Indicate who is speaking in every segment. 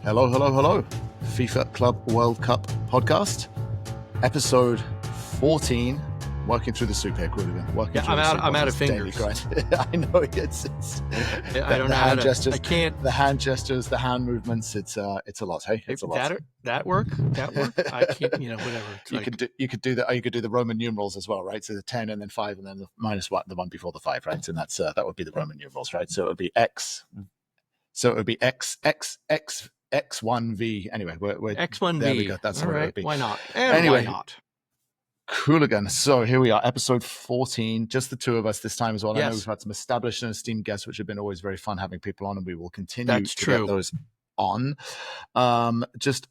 Speaker 1: Hello, hello, hello. FIFA Club World Cup podcast, episode 14. Working through the soup here, Qooligan.
Speaker 2: I'm out of fingers.
Speaker 1: I know it's
Speaker 2: I don't know how to. I can't.
Speaker 1: The hand gestures, the hand movements. It's a lot. Hey, it's a lot.
Speaker 2: That work. I can't. Whatever.
Speaker 1: You could do the Roman numerals as well, right? So the 10 and then 5 and then the minus one, the one before the 5, right? And that's that would be the Roman numerals, right? So it would be X. So it would be X1V. Anyway, we're
Speaker 2: X1V.
Speaker 1: There we go. That's what it would be.
Speaker 2: Why not?
Speaker 1: Anyway,
Speaker 2: why not?
Speaker 1: Qooligan. So here we are, episode 14, just the two of us this time as well.
Speaker 2: Yes.
Speaker 1: I know we've had some established and esteemed guests, which have been always very fun having people on, and we will continue
Speaker 2: That's
Speaker 1: to
Speaker 2: true.
Speaker 1: get those on. Just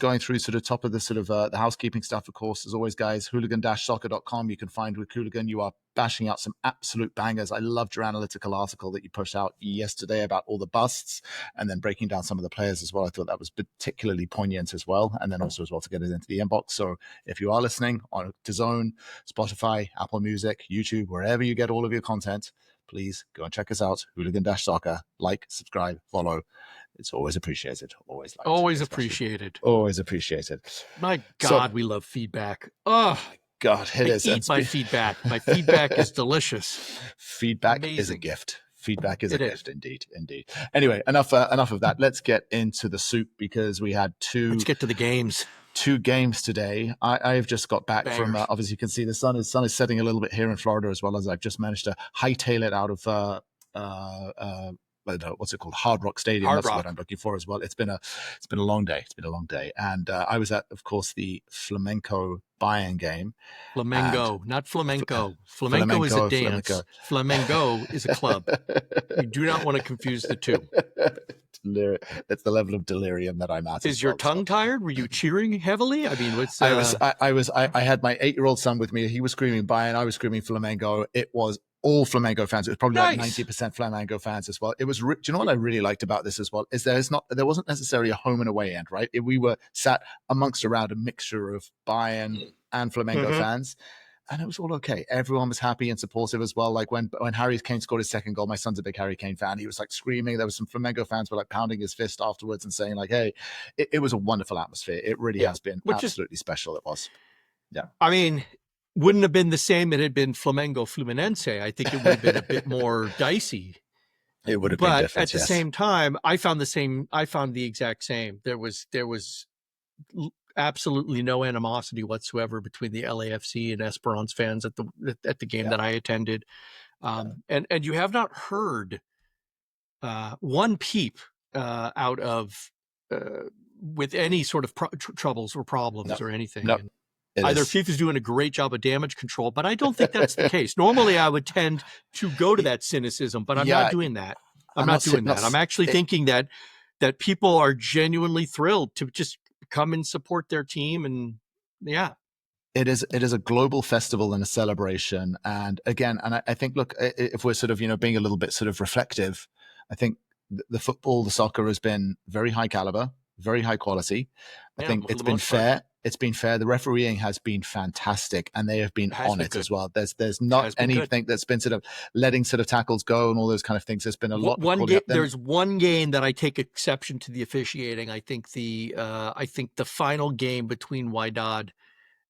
Speaker 1: going through sort of top of the sort of the housekeeping stuff, of course, as always, guys, hooligan-soccer.com. You can find with Qooligan. You are bashing out some absolute bangers. I loved your analytical article that you pushed out yesterday about all the busts and then breaking down some of the players as well. I thought that was particularly poignant as well. And then also as well to get it into the inbox. So if you are listening on DAZN, Spotify, Apple Music, YouTube, wherever you get all of your content, please go and check us out. Hooligan-Soccer. Like, subscribe, follow. It's always appreciated. Always
Speaker 2: appreciated.
Speaker 1: Always appreciated.
Speaker 2: My God, we love feedback. Oh,
Speaker 1: God, it is.
Speaker 2: Eat my feedback. My feedback is delicious.
Speaker 1: Feedback is a gift. Feedback is a gift, indeed. Anyway, enough of that. Let's get into the soup because we had
Speaker 2: Let's get to the games.
Speaker 1: 2 games today. I've just got back from, obviously you can see the sun is setting a little bit here in Florida, as well as I've just managed to hightail it out of what's it called? Hard Rock Stadium. That's what I'm looking for as well. It's been a long day. And I was at, of course, the Flamenco Bayern game.
Speaker 2: Not flamenco. Flamenco is a dance. Flamenco is a club. You do not want to confuse the two.
Speaker 1: It's the level of delirium that I'm at.
Speaker 2: Is your tongue tired? Were you cheering heavily? I mean, what's
Speaker 1: I had my 8-year-old son with me. He was screaming Bayern. I was screaming Flamengo. It was all Flamengo fans. It was probably like 90% Flamengo fans as well. It was. Do you know what I really liked about this as well? Is there wasn't necessarily a home and away end, right? We were sat around a mixture of Bayern and Flamengo fans, and it was all okay. Everyone was happy and supportive as well. Like when Harry Kane scored his second goal, my son's a big Harry Kane fan. He was like screaming. There was some Flamengo fans were like pounding his fist afterwards and saying like, "Hey," it was a wonderful atmosphere. It really has been absolutely special. It was. Yeah.
Speaker 2: I mean, wouldn't have been the same if it had been Flamengo Fluminense. I think it would have been a bit more dicey.
Speaker 1: It would have been different.
Speaker 2: But at the same time, I found the exact same. There was absolutely no animosity whatsoever between the LAFC and Esperance fans at the game that I attended. And you have not heard one peep out of with any sort of troubles or problems or anything.
Speaker 1: No.
Speaker 2: Either FIFA's doing a great job of damage control, but I don't think that's the case. Normally, I would tend to go to that cynicism, but I'm not doing that. I'm not doing that. I'm actually thinking that people are genuinely thrilled to just come and support their team, and
Speaker 1: it is a global festival and a celebration. And again, I think, look, if we're sort of being a little bit sort of reflective, I think the soccer has been very high caliber, very high quality. I think it's been fair. It's been fair. The refereeing has been fantastic, and they have been on it as well. There's not anything that's been sort of letting sort of tackles go and all those kind of things. There's been a lot.
Speaker 2: There's one game that I take exception to the officiating. I think the final game between Wydad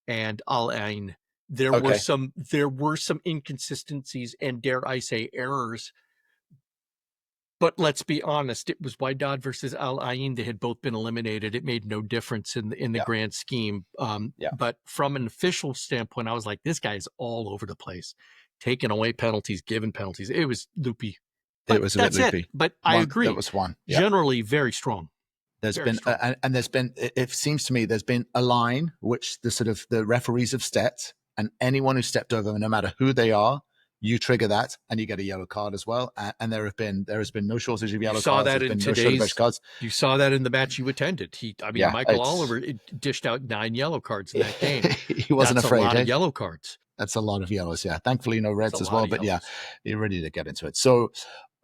Speaker 2: and Al Ain, there were some inconsistencies and, dare I say, errors. But let's be honest, it was Wydad versus Al Ain. They had both been eliminated. It made no difference in the grand scheme. But from an official standpoint, I was like, this guy's all over the place, taking away penalties, giving penalties. It was loopy.
Speaker 1: It was a bit loopy.
Speaker 2: But I agree.
Speaker 1: That was one. Yeah.
Speaker 2: Generally very strong.
Speaker 1: There's been it seems to me there's been a line which the referees have stepped, and anyone who stepped over, no matter who they are, you trigger that and you get a yellow card as well. And there has been no shortage of yellow cards.
Speaker 2: You saw that in the match you attended. Michael Oliver dished out 9 yellow cards in that game.
Speaker 1: He wasn't afraid.
Speaker 2: A lot of yellow cards.
Speaker 1: That's a lot of yellows. Yeah. Thankfully no reds as well, but you're ready to get into it. So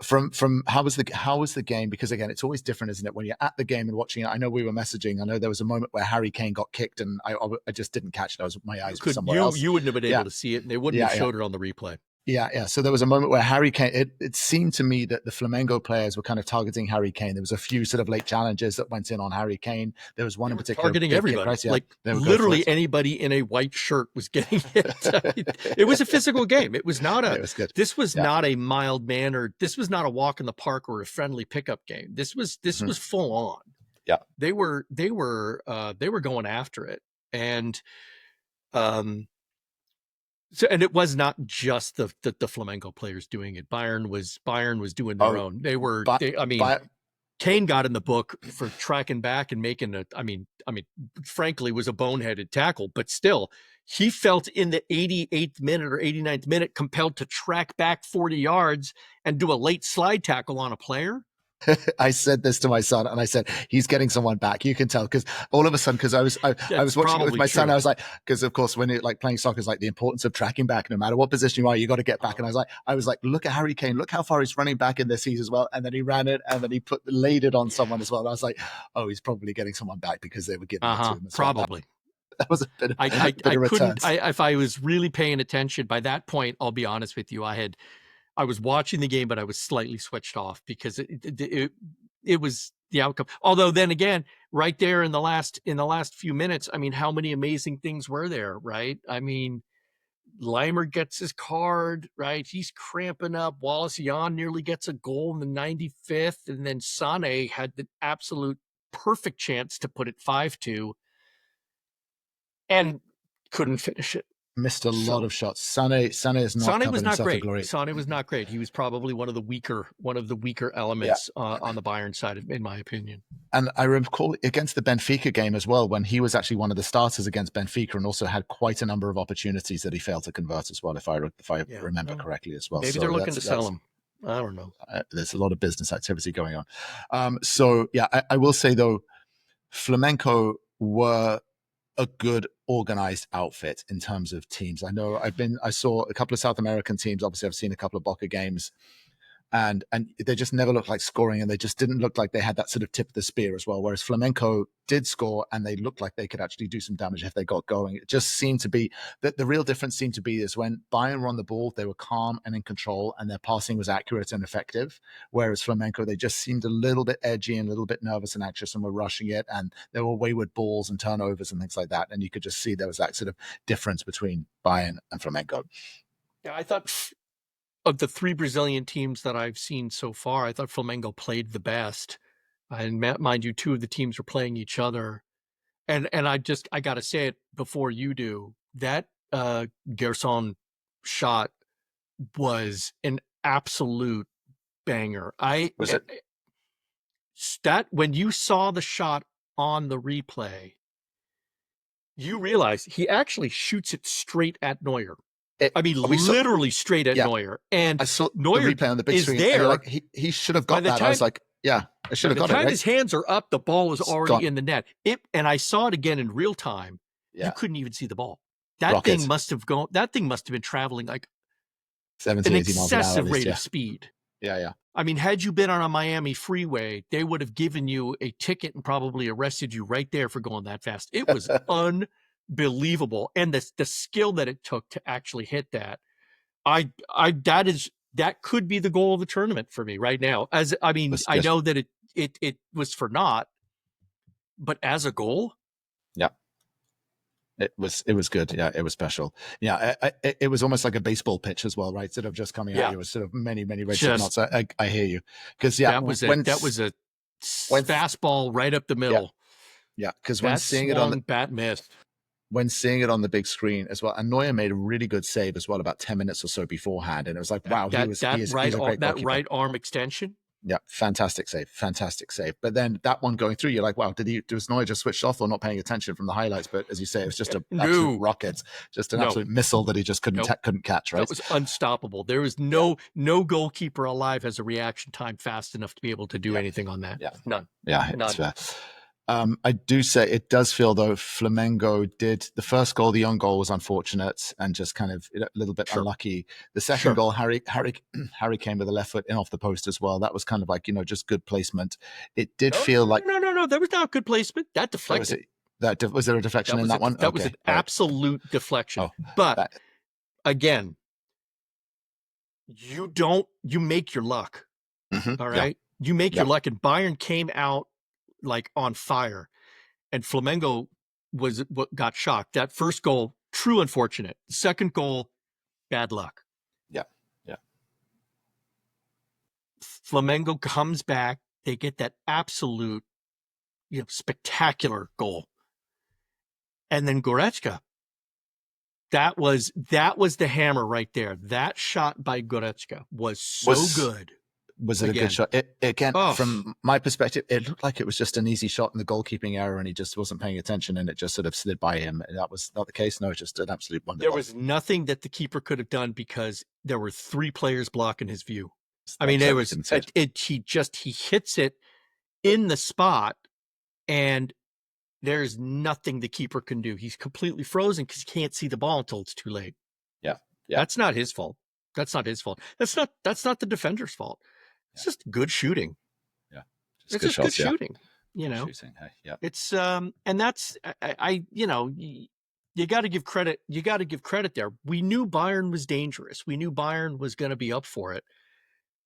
Speaker 1: from how was the game? Because again, it's always different, isn't it? When you're at the game and watching it. I know we were messaging. I know there was a moment where Harry Kane got kicked, and I just didn't catch it. My eyes were somewhere else.
Speaker 2: You wouldn't have been able to see it, and they wouldn't have showed it on the replay.
Speaker 1: Yeah. So there was a moment where Harry Kane, it seemed to me that the Flamengo players were kind of targeting Harry Kane. There was a few sort of late challenges that went in on Harry Kane. There was one
Speaker 2: They
Speaker 1: in
Speaker 2: were
Speaker 1: particular,
Speaker 2: targeting
Speaker 1: Big
Speaker 2: everybody.
Speaker 1: Gyökeres, yeah,
Speaker 2: Like
Speaker 1: they would go for
Speaker 2: literally
Speaker 1: it.
Speaker 2: anybody in a white shirt was getting hit. I mean, it was a physical game. It was not
Speaker 1: It was good.
Speaker 2: this was not a mild mannered, this was not a walk in the park or a friendly pickup game. This was full on.
Speaker 1: Yeah.
Speaker 2: They were going after it. And so, and it was not just the Flamengo players doing it. Bayern was doing their own. Kane got in the book for tracking back and making frankly, was a boneheaded tackle, but still, he felt in the 88th minute or 89th minute compelled to track back 40 yards and do a late slide tackle on a player.
Speaker 1: I said this to my son, and I said, he's getting someone back. You can tell, because all of a sudden, because I was watching it with my son, I was like, because of course, when it like playing soccer is like the importance of tracking back, no matter what position you are, you got to get back. And I was like, look at Harry Kane, look how far he's running back in this season as well. And then he ran it, and then he laid it on someone as well. And I was like, oh, he's probably getting someone back because they were giving it to him as
Speaker 2: probably.
Speaker 1: Well. That was a bit of,
Speaker 2: I couldn't. If I was really paying attention by that point, I'll be honest with you, I was watching the game, but I was slightly switched off because it was the outcome. Although then again, right there in the last few minutes, I mean, how many amazing things were there, right? I mean, Limer gets his card, right? He's cramping up. Wallace Jan nearly gets a goal in the 95th. And then Sané had the absolute perfect chance to put it 5-2 and couldn't finish it.
Speaker 1: Missed a lot of shots. Sané is not.
Speaker 2: Sané was not great. Sané was not great. He was probably one of the weaker elements on the Bayern side, in my opinion.
Speaker 1: And I recall against the Benfica game as well, when he was actually one of the starters against Benfica, and also had quite a number of opportunities that he failed to convert as well, if I remember correctly as well.
Speaker 2: Maybe they're looking to sell him. I don't know.
Speaker 1: There's a lot of business activity going on. I will say though, Flamenco were a good organized outfit in terms of teams. I saw a couple of South American teams. Obviously, I've seen a couple of Boca games, and they just never looked like scoring, and they just didn't look like they had that sort of tip of the spear as well. Whereas Flamenco did score, and they looked like they could actually do some damage if they got going. It just seemed to be that the real difference seemed to be is when Bayern were on the ball, they were calm and in control, and their passing was accurate and effective. Whereas Flamenco, they just seemed a little bit edgy and a little bit nervous and anxious, and were rushing it, and there were wayward balls and turnovers and things like that. And you could just see there was that sort of difference between Bayern and Flamenco.
Speaker 2: Yeah, I thought of the three Brazilian teams that I've seen so far, I thought Flamengo played the best. And mind you, two of the teams were playing each other. And I got to say it before you do, that Gerson shot was an absolute banger. When you saw the shot on the replay, you realize he actually shoots it straight at Neuer. Literally straight at Neuer. And
Speaker 1: I saw
Speaker 2: Neuer
Speaker 1: the replay on the big screen.
Speaker 2: There.
Speaker 1: Like, he should have got that. I was like, I should have got it. By the time
Speaker 2: his hands are up, the ball is already in the net. And I saw it again in real time. Yeah. You couldn't even see the ball. That thing must have been traveling like
Speaker 1: 70,
Speaker 2: an
Speaker 1: 80 miles an hour,
Speaker 2: excessive rate of speed.
Speaker 1: Yeah.
Speaker 2: I mean, had you been on a Miami freeway, they would have given you a ticket and probably arrested you right there for going that fast. It was unbelievable. And the skill that it took to actually hit that, that could be the goal of the tournament for me right now. I know that it was for naught, but as a goal,
Speaker 1: yeah, it was good. Yeah, it was special. Yeah, it was almost like a baseball pitch as well, right? Instead of just coming at you with sort of many red knots. I hear you, because that was a
Speaker 2: fastball right up the middle.
Speaker 1: Yeah, because when seeing it on the
Speaker 2: bat missed.
Speaker 1: When seeing it on the big screen as well, and Neuer made a really good save as well about 10 minutes or so beforehand, and it was like, wow, he's a great goalkeeper.
Speaker 2: That right arm extension.
Speaker 1: Yeah, fantastic save. But then that one going through, you're like, wow, was Neuer just switched off or not paying attention from the highlights? But as you say, it was just an absolute rocket, just an absolute missile that he just couldn't catch, right?
Speaker 2: That was unstoppable. There was no goalkeeper alive has a reaction time fast enough to be able to do anything on that.
Speaker 1: Yeah.
Speaker 2: None.
Speaker 1: Yeah, it's fair. I do say it does feel though Flamengo did the first goal, the own goal was unfortunate and just kind of a little bit unlucky. The second goal, Harry came with the left foot in off the post as well. That was kind of like, just good placement. It did feel like
Speaker 2: no, that was not good placement. That deflected.
Speaker 1: Was there a deflection in that one?
Speaker 2: That was an absolute deflection. But again, you make your luck. All right. You make your luck. And Bayern came out like on fire, and Flamengo was what got shocked. That first goal, true unfortunate. Second goal, bad luck.
Speaker 1: Yeah.
Speaker 2: Flamengo comes back. They get that absolute, spectacular goal. And then Goretzka. That was the hammer right there. That shot by Goretzka was so good.
Speaker 1: Was it a good shot? From my perspective, it looked like it was just an easy shot in the goalkeeping error, and he just wasn't paying attention, and it just sort of slid by him. That was not the case. No, just an absolute wonder.
Speaker 2: There was nothing that the keeper could have done because there were 3 players blocking his view. I mean, he hits it in the spot, and there's nothing the keeper can do. He's completely frozen because he can't see the ball until it's too late.
Speaker 1: Yeah.
Speaker 2: That's not his fault. That's not the defender's fault. It's just good shooting.
Speaker 1: Yeah.
Speaker 2: It's just good shooting.
Speaker 1: Yeah.
Speaker 2: It's and that's you got to give credit. You got to give credit there. We knew Bayern was dangerous. We knew Bayern was going to be up for it,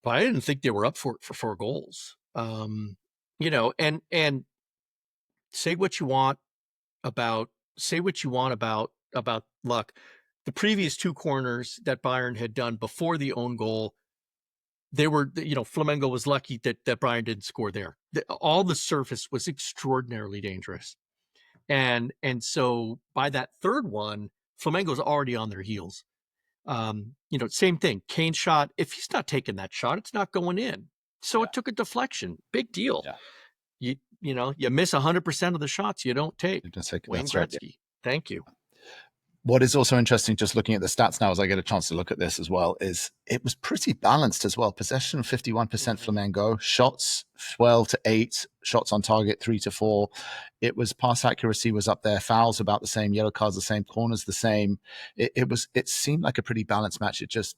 Speaker 2: but I didn't think they were up for it for 4 goals. And say what you want about luck. The previous 2 corners that Bayern had done before the own goal, they were, Flamengo was lucky that Bayern didn't score there. All the surface was extraordinarily dangerous. And so by that third one, Flamengo's already on their heels. Same thing. Kane's shot, if he's not taking that shot, it's not going in. So it took a deflection. Big deal.
Speaker 1: Yeah.
Speaker 2: You miss 100% of the shots you don't take. Wayne Gretzky.
Speaker 1: Right, yeah.
Speaker 2: Thank you.
Speaker 1: What is also interesting, just looking at the stats now as I get a chance to look at this as well, is it was pretty balanced as well. Possession 51% Flamengo, shots 12-8, shots on target 3-4. It was pass accuracy was up there, fouls about the same, yellow cards the same, corners the same. It seemed like a pretty balanced match. It just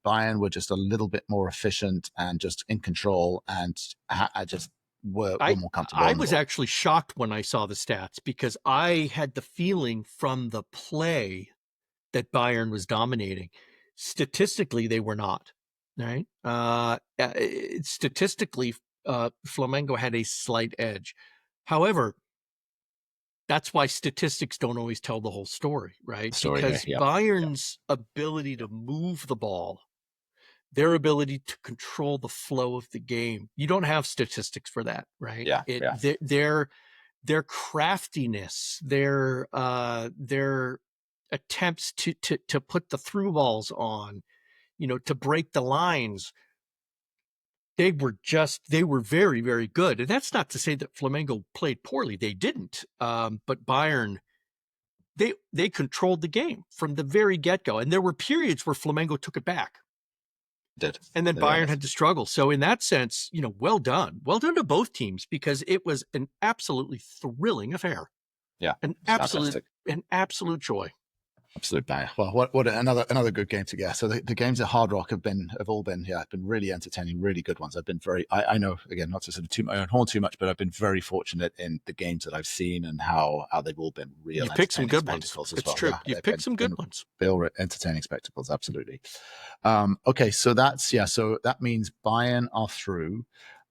Speaker 1: Bayern were just a little bit more efficient and just in control, and I just were more comfortable.
Speaker 2: I was actually shocked when I saw the stats because I had the feeling from the play that Bayern was dominating. Statistically, they were not. Right? Statistically, Flamengo had a slight edge. However, that's why statistics don't always tell the whole story, right? Because Bayern's ability to move the ball, their ability to control the flow of the game. You don't have statistics for that, right? Their craftiness, their attempts to put the through balls on, to break the lines. They were very, very good. And that's not to say that Flamengo played poorly. They didn't. But Bayern, they controlled the game from the very get-go. And there were periods where Flamengo took it back. And then Bayern had to struggle. So in that sense, well done. Well done to both teams because it was an absolutely thrilling affair.
Speaker 1: Yeah.
Speaker 2: An absolute joy.
Speaker 1: Absolute bang. Well, what another good game to get. So the games at Hard Rock have all been really entertaining, really good ones. I've been I know, again, not to sort of toot my own horn too much, but I've been very fortunate in the games that I've seen and how they've all been real.
Speaker 2: You picked some good ones.
Speaker 1: It's
Speaker 2: true. You picked some good ones.
Speaker 1: Real entertaining spectacles, absolutely. Okay, so so that means Bayern are through.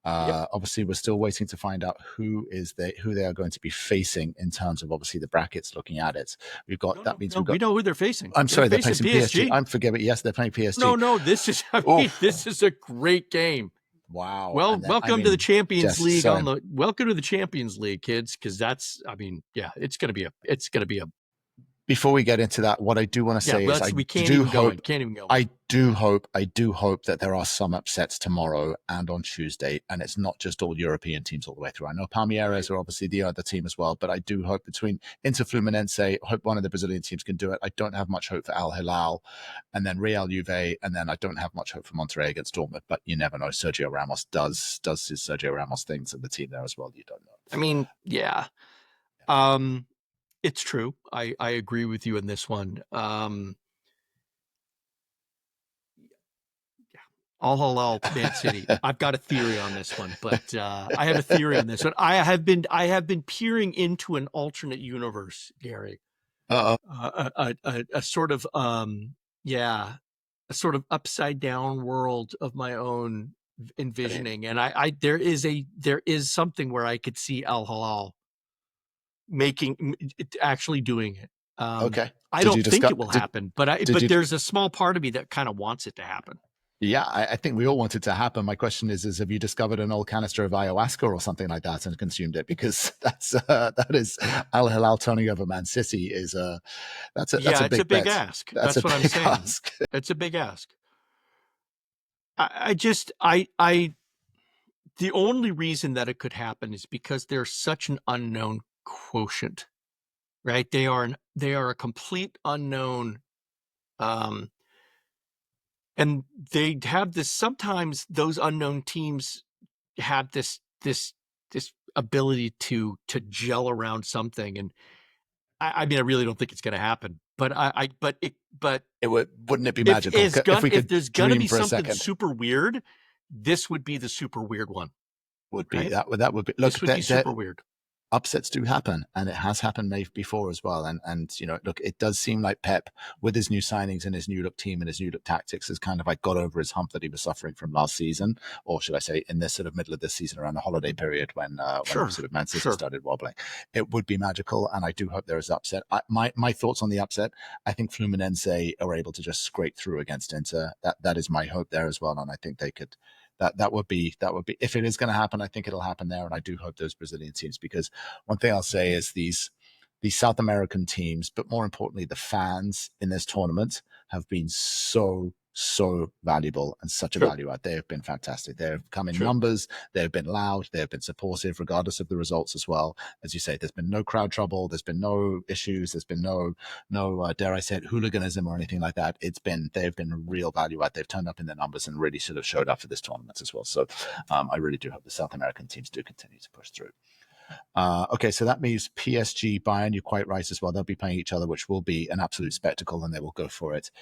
Speaker 1: Obviously, we're still waiting to find out who they are going to be facing in terms of obviously the brackets. Looking at it, we know
Speaker 2: who they're facing.
Speaker 1: They're facing PSG. I'm forgetting. Yes, they're playing PSG.
Speaker 2: No, this is a great game.
Speaker 1: Wow.
Speaker 2: Well, welcome to the Champions League. Welcome to the Champions League, kids, because it's going to be a.
Speaker 1: Before we get into that, what I do want to say is
Speaker 2: we can't even go.
Speaker 1: I do hope that there are some upsets tomorrow and on Tuesday, and it's not just all European teams all the way through. I know Palmeiras are obviously the other team as well, but I do hope between Inter Fluminense, I hope one of the Brazilian teams can do it. I don't have much hope for Al Hilal, and then Real Juve, and then I don't have much hope for Monterrey against Dortmund, but you never know. Sergio Ramos does his Sergio Ramos things in the team there as well. You don't know.
Speaker 2: I mean, yeah. It's true. I agree with you in this one. Al Hilal, Man City. I've got a theory on this one, but I have a theory on this one. I have been peering into an alternate universe, Gary. A sort of a sort of upside down world of my own envisioning.
Speaker 1: Brilliant.
Speaker 2: And there is something where I could see Al Hilal actually doing it.
Speaker 1: Okay.
Speaker 2: I
Speaker 1: Did
Speaker 2: don't
Speaker 1: you
Speaker 2: think
Speaker 1: discuss?
Speaker 2: it will happen, but
Speaker 1: Did you?
Speaker 2: there's a small part of me that kind of wants it to happen.
Speaker 1: Yeah, I think we all want it to happen. My question is have you discovered an old canister of ayahuasca or something like that and consumed it? Because that is Al Hilal turning over Man City is that's a
Speaker 2: It's a
Speaker 1: big
Speaker 2: big
Speaker 1: bet.
Speaker 2: ask.
Speaker 1: That's a
Speaker 2: That's what I'm
Speaker 1: big
Speaker 2: saying.
Speaker 1: ask.
Speaker 2: It's a big ask. The only reason that it could happen is because they're such an unknown quotient, right? They are a complete unknown. And they have this, sometimes those unknown teams have this ability to gel around something. And I mean, I really don't think it's going to happen, but
Speaker 1: Wouldn't it be magical if we
Speaker 2: if
Speaker 1: could
Speaker 2: there's going to
Speaker 1: dream
Speaker 2: be
Speaker 1: for a
Speaker 2: something
Speaker 1: second?
Speaker 2: super weird, this would be the super weird one.
Speaker 1: Would be
Speaker 2: Right?
Speaker 1: that would be look,
Speaker 2: this would be super weird.
Speaker 1: Upsets do happen, and it has happened before as well. And look, it does seem like Pep, with his new signings and his new look team and his new look tactics, has kind of like got over his hump that he was suffering from last season, or should I say, in this sort of middle of this season around the holiday period when sort of Man City started wobbling. It would be magical, and I do hope there is upset. My thoughts on the upset: I think Fluminense are able to just scrape through against Inter. That is my hope there as well, and I think they could. That would be if it is going to happen. I think it'll happen there, and I do hope those Brazilian teams, because one thing I'll say is these South American teams, but more importantly, the fans in this tournament have been so valuable and such a value add. They have been fantastic. They have come in numbers. They have been loud. They have been supportive, regardless of the results as well. As you say, there's been no crowd trouble. There's been no issues. There's been no dare I say it, hooliganism or anything like that. They've been a real value add. They've turned up in their numbers and really sort of showed up for this tournament as well. So I really do hope the South American teams do continue to push through. Okay, so that means PSG, Bayern, you're quite right as well. They'll be playing each other, which will be an absolute spectacle, and they will go for it.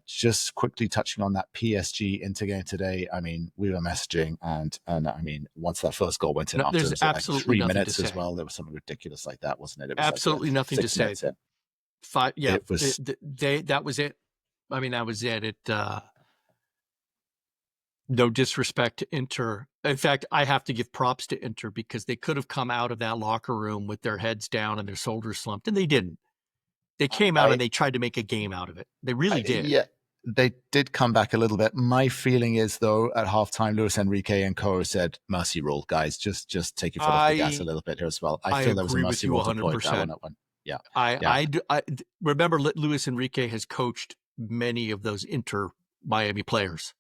Speaker 1: Just quickly touching on that PSG Inter game today. I mean, we were messaging, and I mean, once that first goal went in, after
Speaker 2: there's absolutely
Speaker 1: like 3
Speaker 2: nothing
Speaker 1: minutes
Speaker 2: to
Speaker 1: as
Speaker 2: say.
Speaker 1: well, there was something ridiculous like that, wasn't it? It was
Speaker 2: absolutely
Speaker 1: like
Speaker 2: nothing to say.
Speaker 1: It was.
Speaker 2: That was it. I mean, that was it. No disrespect to Inter. In fact, I have to give props to Inter, because they could have come out of that locker room with their heads down and their shoulders slumped, and they didn't. They came out and they tried to make a game out of it. They really did.
Speaker 1: Yeah, they did come back a little bit. My feeling is, though, at halftime, Luis Enrique and co said, "Mercy rule, guys. Just take your foot off the gas a little bit here as well." I feel there was a mercy rule deployed that one. Yeah,
Speaker 2: I remember Luis Enrique has coached many of those Inter Miami players.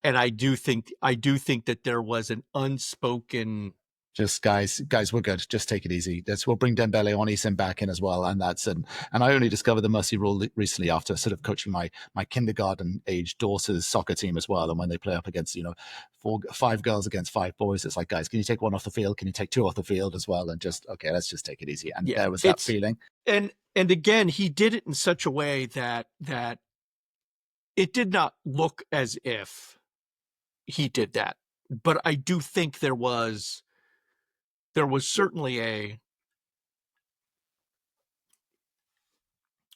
Speaker 2: And I do think that there was an unspoken,
Speaker 1: just guys, we're good. Just take it easy. We'll bring Dembele on, Eason back in as well, and I only discovered the mercy rule recently after sort of coaching my kindergarten age daughter's soccer team as well. And when they play up against 5 girls against 5 boys, it's like, guys, can you take 1 off the field? Can you take 2 off the field as well? And just let's just take it easy. And there was that feeling.
Speaker 2: And again, he did it in such a way that it did not look as if he did that, but I do think there was certainly a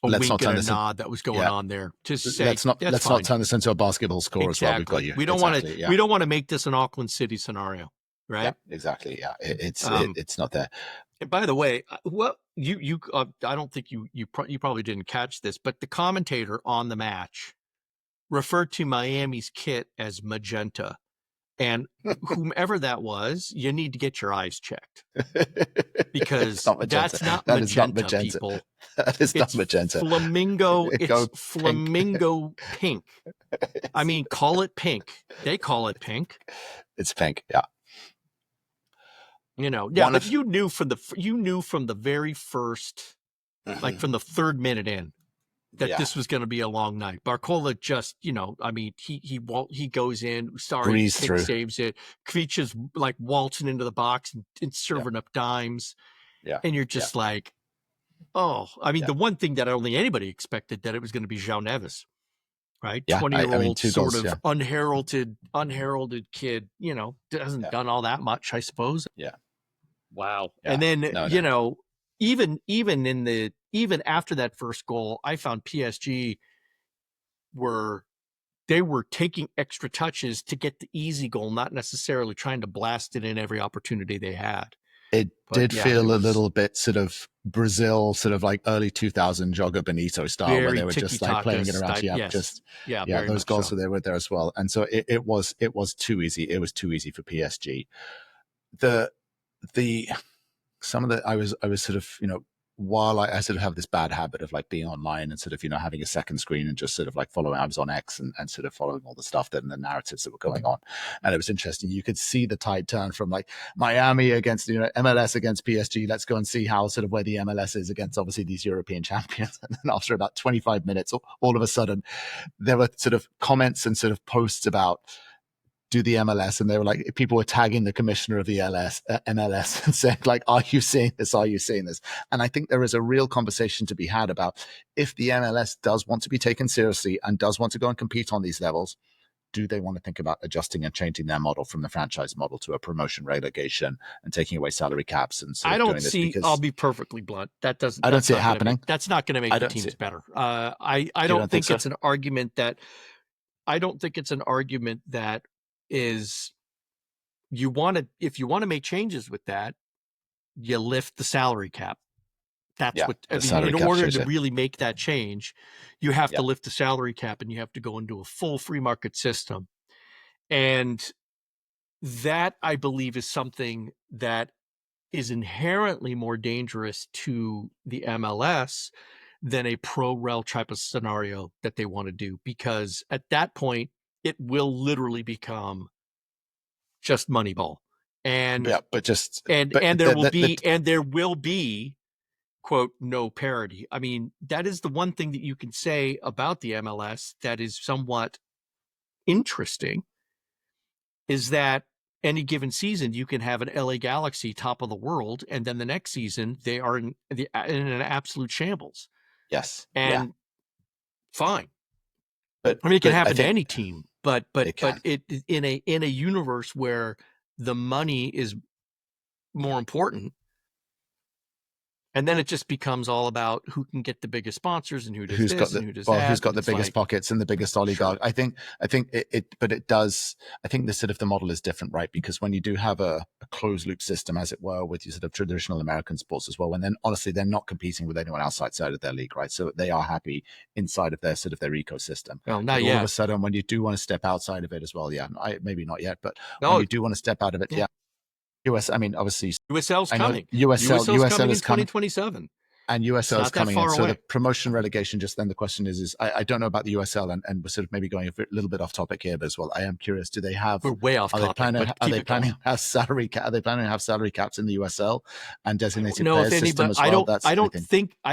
Speaker 2: wink and a nod that was going on there to say,
Speaker 1: let's not turn this into a basketball score as well. We've got you.
Speaker 2: We don't want to. We don't want to make this an Auckland City scenario, right?
Speaker 1: Yeah, exactly. Yeah, it's not there.
Speaker 2: And by the way, you I don't think you probably didn't catch this, but the commentator on the match referred to Miami's kit as magenta. And whomever that was, you need to get your eyes checked, because that's not magenta, people.
Speaker 1: That is not magenta.
Speaker 2: Flamingo. It's flamingo pink. I mean, call it pink. They call it pink.
Speaker 1: It's pink. Yeah.
Speaker 2: But you knew from the very first, like from the 3rd minute in, that this was going to be a long night. Barcola just, I mean, he goes in, saves it. Kvich is like waltzing into the box and serving up dimes.
Speaker 1: Yeah.
Speaker 2: And you're just like, oh, I mean, the one thing that I don't think anybody expected, that it was going to be João Neves, right?
Speaker 1: Yeah.
Speaker 2: 20-year-old sort of unheralded kid, hasn't done all that much, I suppose.
Speaker 1: Yeah.
Speaker 2: Wow. Yeah. And then, even after that first goal, I found PSG were they were taking extra touches to get the easy goal, not necessarily trying to blast it in every opportunity they had.
Speaker 1: It did feel a little bit sort of Brazil, sort of like early 2000 Jogger Benito style, where they were just like playing it around. Those goals were there as well. And so it was too easy. It was too easy for PSG. Some of the, I was sort of, while I sort of have this bad habit of like being online and sort of, having a second screen and just sort of like following, I was on X and sort of following all the stuff and the narratives that were going on. And it was interesting. You could see the tide turn from like Miami against, MLS against PSG. Let's go and see how sort of where the MLS is against obviously these European champions. And then after about 25 minutes, all of a sudden there were sort of comments and sort of posts about, do the MLS, and they were like, people were tagging the commissioner of the MLS and saying like, are you seeing this? Are you seeing this? And I think there is a real conversation to be had about if the MLS does want to be taken seriously and does want to go and compete on these levels, do they want to think about adjusting and changing their model from the franchise model to a promotion relegation and taking away salary caps? And
Speaker 2: I don't see, I'll be perfectly blunt. I don't
Speaker 1: see it happening.
Speaker 2: That's not going to make the teams better. I don't think it's an argument that, is if you want to make changes with that, you lift the salary cap. That's in order to really make that change, you have to lift the salary cap and you have to go into a full free market system. And that, I believe, is something that is inherently more dangerous to the MLS than a pro-rel type of scenario that they want to do, because at that point, it will literally become just Moneyball. And there will be, quote, no parity. I mean, that is the one thing that you can say about the MLS that is somewhat interesting, is that any given season you can have an LA Galaxy top of the world, and then the next season they are in an absolute shambles.
Speaker 1: Yes.
Speaker 2: And fine. But I mean, it can happen to any team, but it in a universe where the money is more important, and then it just becomes all about who can get the biggest sponsors and who's got the
Speaker 1: biggest pockets and the biggest oligarch. Sure. I think it does. I think the model is different, right? Because when you do have a closed loop system, as it were, with your sort of traditional American sports as well, and then honestly, they're not competing with anyone else outside of their league, right? So they are happy inside of their sort of their ecosystem.
Speaker 2: Well, not yet.
Speaker 1: All of a sudden, when you do want to step outside of it as well, maybe not yet, but when you do want to step out of it, obviously
Speaker 2: USL's coming.
Speaker 1: USL
Speaker 2: coming
Speaker 1: is
Speaker 2: in 2027.
Speaker 1: And USL is coming in.
Speaker 2: So
Speaker 1: the promotion relegation, just then the question is I don't know about the USL, and we're sort of maybe going a little bit off topic here, but as well, I am curious, do they have,
Speaker 2: we're way off topic,
Speaker 1: are they planning to have salary caps in the USL and designated
Speaker 2: players
Speaker 1: system as well?
Speaker 2: I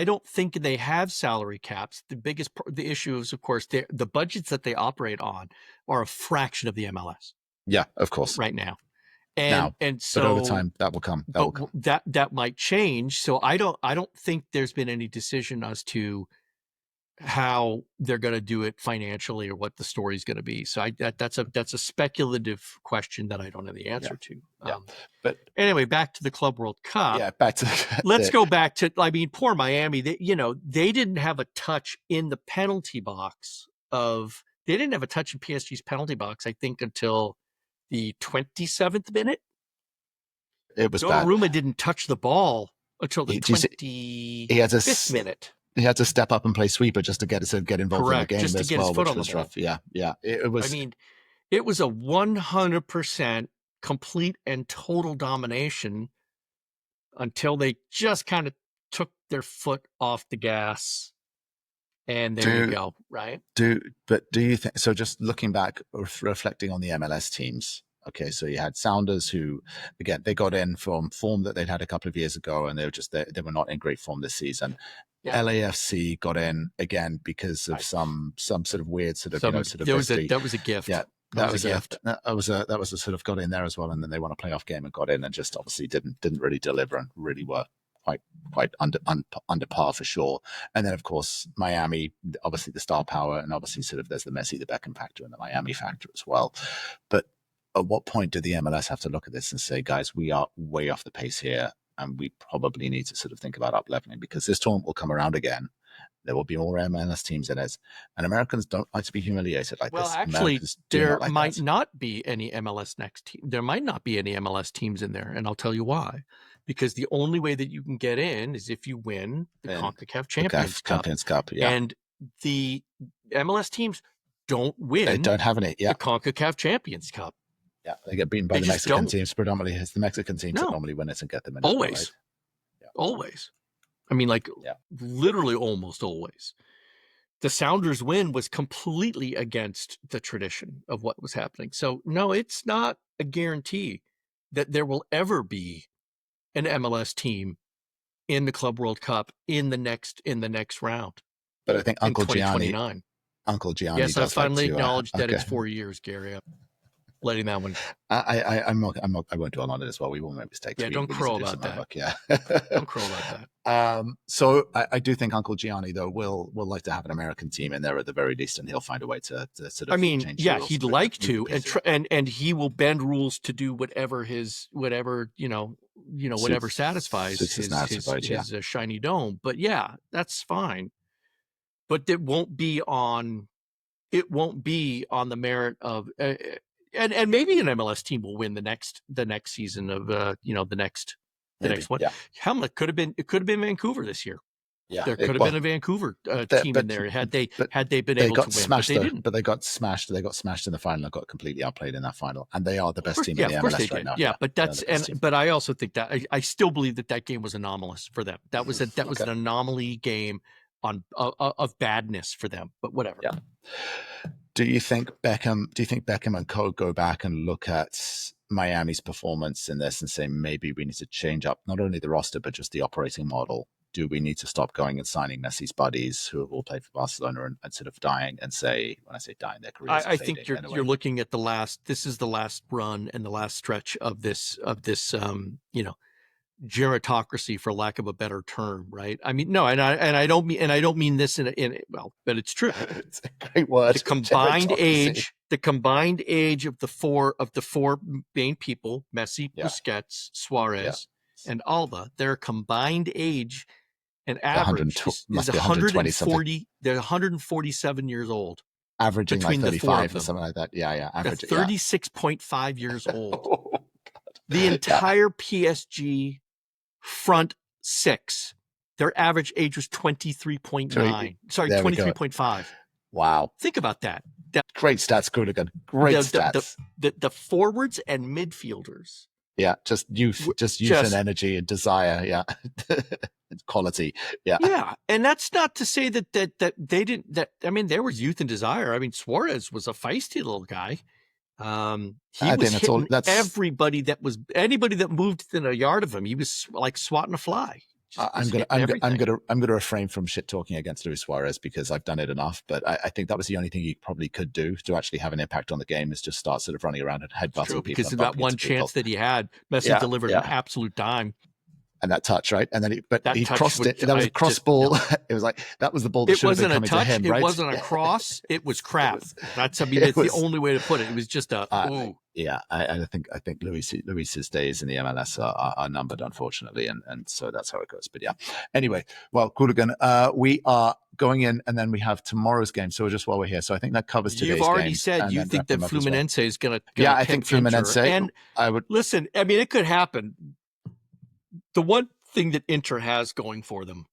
Speaker 2: don't think they have salary caps. The issue is, of course, the budgets that they operate on are a fraction of the MLS.
Speaker 1: Yeah, of course.
Speaker 2: Right now.
Speaker 1: And so, but over time that will come.
Speaker 2: That might change. So I don't think there's been any decision as to how they're going to do it financially or what the story is going to be. So that's a speculative question that I don't have the answer to.
Speaker 1: But
Speaker 2: anyway, back to the Club World Cup.
Speaker 1: Yeah, back to
Speaker 2: let's go back to. I mean, poor Miami. They didn't have a touch in the penalty box of. They didn't have a touch in PSG's penalty box, I think, until the 27th minute.
Speaker 1: It was bad.
Speaker 2: Donnarumma didn't touch the ball until the 25th minute.
Speaker 1: He had to step up and play sweeper just to get involved in the game
Speaker 2: just to
Speaker 1: as
Speaker 2: get
Speaker 1: well,
Speaker 2: his foot
Speaker 1: which
Speaker 2: on
Speaker 1: was
Speaker 2: the ball.
Speaker 1: rough. Yeah. It was.
Speaker 2: I mean, it was a 100% complete and total domination until they just kind of took their foot off the gas. And there you go, right?
Speaker 1: Do you think so? Just looking back, reflecting on the MLS teams. Okay, so you had Sounders, who again they got in from form that they'd had a couple of years ago, and they were not in great form this season. Yeah. LAFC got in again because of some sort of weird that
Speaker 2: was a gift.
Speaker 1: Yeah, that was a gift. That was a sort of got in there as well, and then they won a playoff game and got in, and just obviously didn't really deliver and really were quite under par for sure. And then of course Miami, obviously the star power, and obviously sort of there's the Messi, the Beckham factor, and the Miami factor as well. But at what point do the MLS have to look at this and say, guys, we are way off the pace here, and we probably need to sort of think about up leveling, because this tournament will come around again, There will be more MLS teams in it. And Americans don't like to be humiliated like
Speaker 2: well,
Speaker 1: this.
Speaker 2: actually,
Speaker 1: Americans do
Speaker 2: there
Speaker 1: not like
Speaker 2: might
Speaker 1: that.
Speaker 2: not be any MLS next team. There might not be any MLS teams in there, and I'll tell you why. Because the only way that you can get in is if you win the CONCACAF Champions Cup.
Speaker 1: Champions Cup, yeah.
Speaker 2: And the MLS teams don't win.
Speaker 1: They don't have any. Yeah.
Speaker 2: The CONCACAF Champions Cup.
Speaker 1: Yeah, they get beaten by the Mexican teams predominantly. It's the Mexican teams that normally win it and get them in.
Speaker 2: Always.
Speaker 1: Right?
Speaker 2: Yeah. Always. I mean, like, literally almost always. The Sounders win was completely against the tradition of what was happening. So, no, it's not a guarantee that there will ever be an MLS team in the Club World Cup in the next round.
Speaker 1: But I think Uncle Gianni.
Speaker 2: Yes, I finally acknowledged that it's 4 years, Gary. I'm letting that one.
Speaker 1: I won't dwell on it as well. We will make mistakes.
Speaker 2: Yeah, don't crow about that.
Speaker 1: Yeah,
Speaker 2: don't crow about that.
Speaker 1: So I do think Uncle Gianni though will like to have an American team in there at the very least, and he'll find a way to sort of.
Speaker 2: I mean,
Speaker 1: change
Speaker 2: yeah, he'd like to, and he will bend rules to do whatever whatever satisfies his shiny dome. But yeah, that's fine. But it won't be on the merit of. And maybe an MLS team will win the next season of the next one.
Speaker 1: Yeah.
Speaker 2: It could have been Vancouver this year.
Speaker 1: Yeah,
Speaker 2: there could have been a Vancouver team in there had they been able to win.
Speaker 1: Smashed,
Speaker 2: but they didn't.
Speaker 1: But they got smashed. They got smashed in the final and got completely outplayed in that final. And they are the best team in the MLS right now.
Speaker 2: Yeah, but but I also think that I still believe that game was anomalous for them. That was an anomaly game of badness for them. But whatever.
Speaker 1: Yeah. Do you think Beckham and co go back and look at Miami's performance in this and say maybe we need to change up not only the roster but just the operating model? Do we need to stop going and signing Messi's buddies who have all played for Barcelona and sort of dying and say, when I say dying, their careers?
Speaker 2: I think you're looking at this is the last run and the last stretch of this gerontocracy, for lack of a better term, right? I mean, no, and I don't mean this but it's true.
Speaker 1: It's a great word.
Speaker 2: The combined age of the four main people, Messi, Busquets, Suarez, and Alba, their combined age and average is 140. They're 147 years old.
Speaker 1: Averaging like 35 or something like that. Yeah.
Speaker 2: Average 36.5 years old. Oh, the entire PSG front six, their average age was 23.9. Sorry, 23.5.
Speaker 1: Wow.
Speaker 2: Think about that.
Speaker 1: Great stats, Qooligan. Great stats.
Speaker 2: The forwards and midfielders.
Speaker 1: Yeah, just youth and energy and desire. Yeah. Quality. Yeah.
Speaker 2: Yeah. And that's not to say that they didn't, there was youth and desire. I mean, Suarez was a feisty little guy. He was hitting anybody that moved within a yard of him. He was like swatting a fly.
Speaker 1: I'm gonna refrain from shit talking against Luis Suarez because I've done it enough. But I think that was the only thing he probably could do to actually have an impact on the game is just start sort of running around and headbutting people.
Speaker 2: Because of that one chance that he had, Messi delivered an absolute dime.
Speaker 1: And that touch, right? And then he crossed it. That was a cross ball. It was like that was the ball that should have been coming to him, right?
Speaker 2: It wasn't a cross. It was crap. That's the only way to put it. It was just a ooh.
Speaker 1: Yeah, I think Luis's days in the MLS are numbered, unfortunately, and so that's how it goes. But yeah, anyway, well, Qooligan, we are going in, and then we have tomorrow's game. So just while we're here, so I think that covers today's game.
Speaker 2: You've already said you think that Fluminense is going to.
Speaker 1: Yeah, I think Fluminense.
Speaker 2: And I would listen. I mean, it could happen. The one thing that Inter has going for them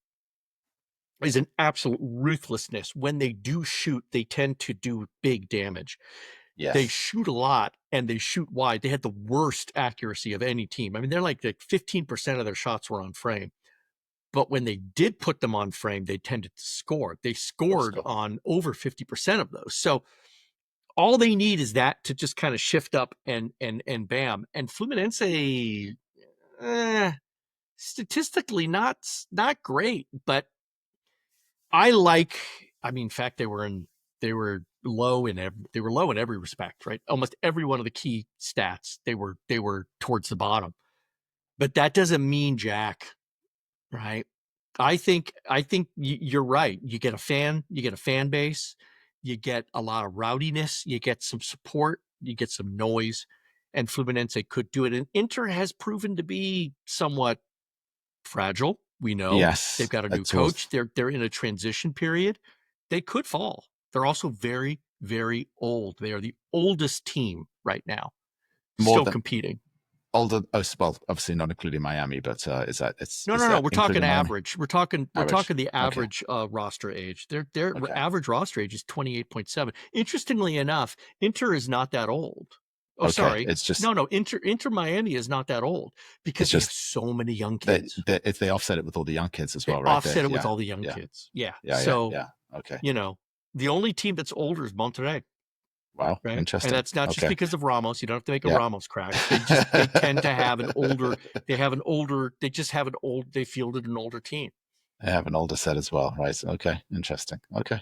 Speaker 2: is an absolute ruthlessness. When they do shoot, they tend to do big damage. Yes. They shoot a lot and they shoot wide. They had the worst accuracy of any team. I mean, they're like 15% of their shots were on frame. But when they did put them on frame, they tended to score. They scored on over 50% of those. So all they need is that to just kind of shift up and bam. And Fluminense, statistically not great, but in fact, they were low in every respect, right? Almost every one of the key stats, they were towards the bottom. But that doesn't mean jack, right? I think you're right. You get a fan base, you get a lot of rowdiness, you get some support, you get some noise, and Fluminense could do it. And Inter has proven to be somewhat fragile, We know they've got a new coach. They're in a transition period. They could fall. They're also very, very old. They are the oldest team right now, still competing.
Speaker 1: Older, well, obviously not including Miami, but is that it's
Speaker 2: no. We're talking average. We're talking the average roster age. Their average roster age is 28.7. Interestingly enough, Inter is not that old. Oh, sorry.
Speaker 1: It's just
Speaker 2: no. Inter Miami is not that old because they have so many young kids.
Speaker 1: They offset it with all the young kids as well, right?
Speaker 2: Offset it with all the young kids. Yeah. Okay. The only team that's older is Monterrey.
Speaker 1: Wow,
Speaker 2: right?
Speaker 1: Interesting.
Speaker 2: And that's not just because of Ramos. You don't have to make a Ramos crack. They tend to have an older. They fielded an older team.
Speaker 1: They have an older set as well, right? Okay, interesting. Okay.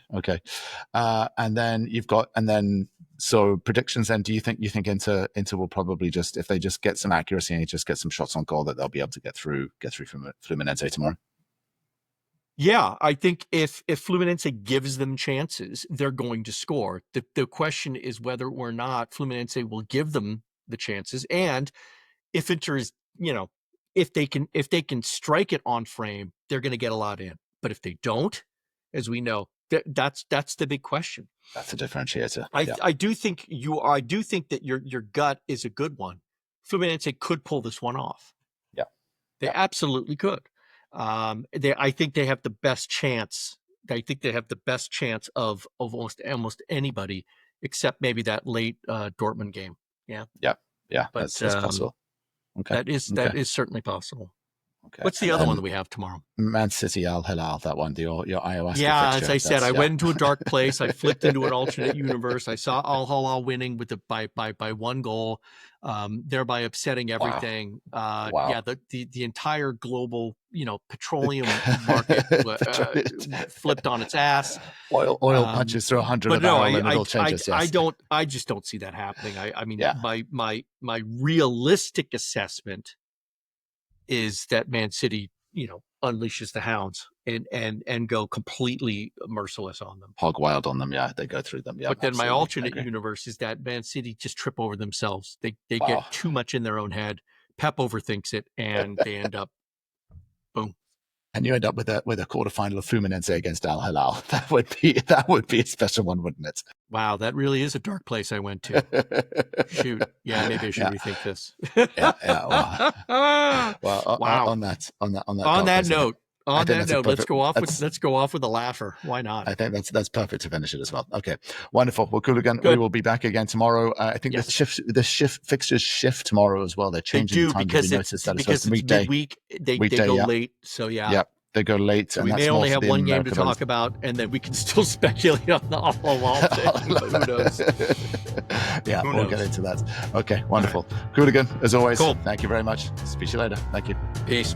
Speaker 1: And then so predictions. Then, do you think Inter will probably just, if they just get some accuracy and just get some shots on goal, that they'll be able to get through from Fluminense tomorrow?
Speaker 2: Yeah, I think if Fluminense gives them chances, they're going to score. The question is whether or not Fluminense will give them the chances, and if Inter is, if they can strike it on frame, they're going to get a lot in. But if they don't, as we know, that's the big question.
Speaker 1: That's a differentiator.
Speaker 2: I do think that your gut is a good one. Fluminense could pull this one off.
Speaker 1: Yeah,
Speaker 2: they absolutely could. I think they have the best chance. I think they have the best chance of almost anybody, except maybe that late Dortmund game. Yeah.
Speaker 1: But that's possible. Okay,
Speaker 2: that is certainly possible. Okay. What's the other one that we have tomorrow?
Speaker 1: Man City Al Hilal, that one, your Ayahuasca.
Speaker 2: Yeah, fixture. As I said, I went into a dark place. I flipped into an alternate universe. I saw Al Hilal winning by one goal, thereby upsetting everything.
Speaker 1: Wow.
Speaker 2: Yeah, the entire global petroleum market flipped on its ass.
Speaker 1: Oil punches through 100 of barrel and it all changes.
Speaker 2: I just don't see that happening. I mean, my realistic assessment is that Man City, unleashes the hounds and go completely merciless on them.
Speaker 1: Hog wild on them, yeah. They go through them, yeah.
Speaker 2: But then my alternate universe is that Man City just trip over themselves. They get too much in their own head. Pep overthinks it, and they end up, boom.
Speaker 1: And you end up with a quarterfinal of Fluminense against Al Hilal. That would be a special one, wouldn't it?
Speaker 2: Wow, that really is a dark place I went to. Shoot, yeah, maybe I should rethink this.
Speaker 1: Wow. On that note,
Speaker 2: let's go off with a laugher. Why not?
Speaker 1: I think that's perfect to finish it as well. Okay, wonderful. Well, Qooligan, we will be back again tomorrow. I think the fixtures shift tomorrow as well. They're changing the time
Speaker 2: because it's midweek. They go late. So
Speaker 1: yeah. They go late.
Speaker 2: So we may only have one game to talk about, and then we can still speculate on the Al-Hilal thing. But who knows?
Speaker 1: We'll get into that. Okay, wonderful. Qooligan, as always, Thank you very much. Speak to you later. Thank you.
Speaker 2: Peace.